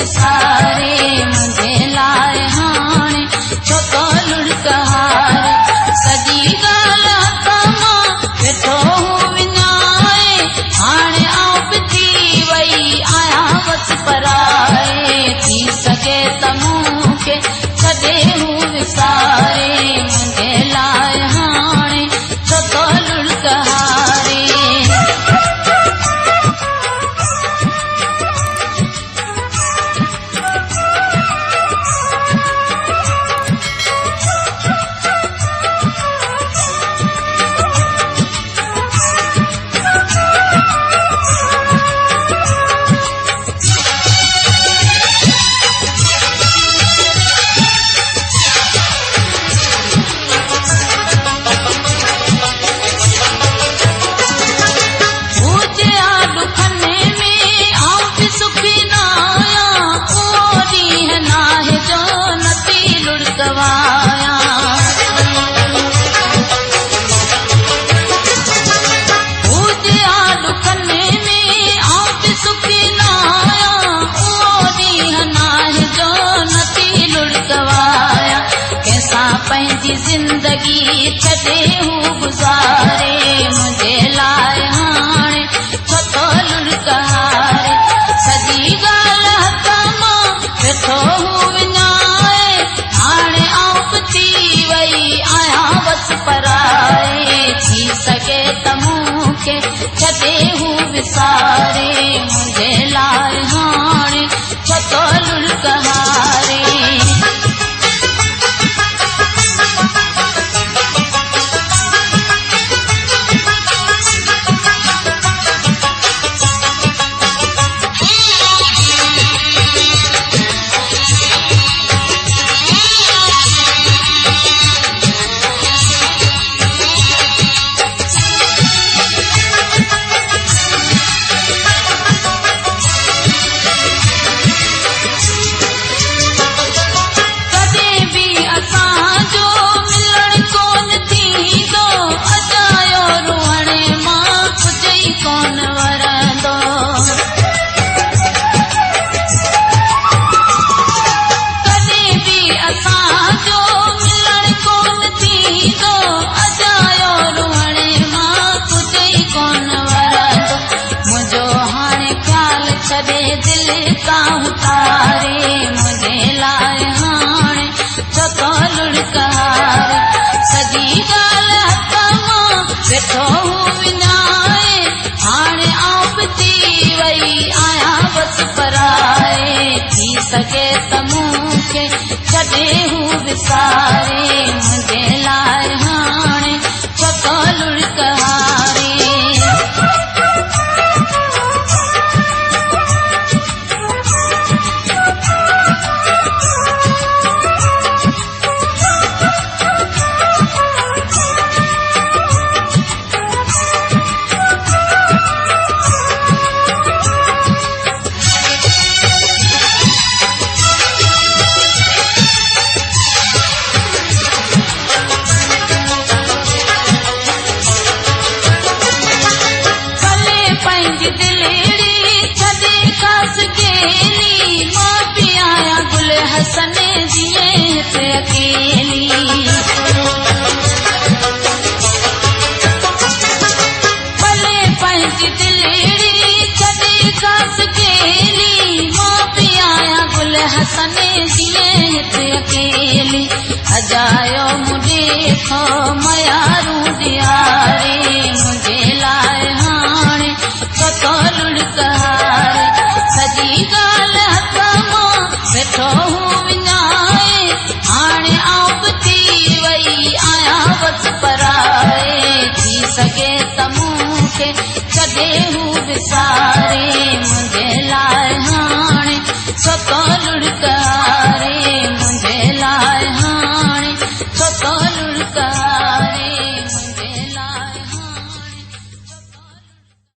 विसारे मुझे लाए हाणे छो तो लुढ़क हारे सजी गाल तमा वेठो विञाए हाणे आऊं पिटी वई आया बस पराए थी सके त मूंखे छॾे हू विसारे मुझे लाए हाणे छो तो लुढ़क हारे पंहिंजी जिंदगी छॾे हू गुज़ारे मुझे लाए हाणे छो तो लुढ़क हारे सजी ॻाल्हि हथ मां वेठो हू विञाए हाणे आऊं पिटी वई आहियां बस पराए थी सके त मूंखे छॾे हू विसारे मुझे लाए हाणे छो तो लुढ़क हारे छॾे दिल तां उतारे मुझे लाए हाणे छो तो लुढ़क हारे सजी ॻाल्हि हथ मां वेठो विञाए हाणे आऊं पिटी वई आहियां बस पराए थी सके त मूंखे छॾे हू विसारे मुझे लाए हाणे छो तो लुढ़क हारे हसने जिए ते अकेली भले पंहिंजी दिलेड़ी छॾे खास केली मां पी आया गुल हसने जिए ते अकेली अजायो मुझे खो मयारू दियारे मुझे लाए हाणे छो तो लुढ़क हारे सजी ॻाल्हि हथ मां वेठो विञाए हाणे आऊं पिटी वई आहियां बस पराए थी सके त मूंखे छॾे हू विसारे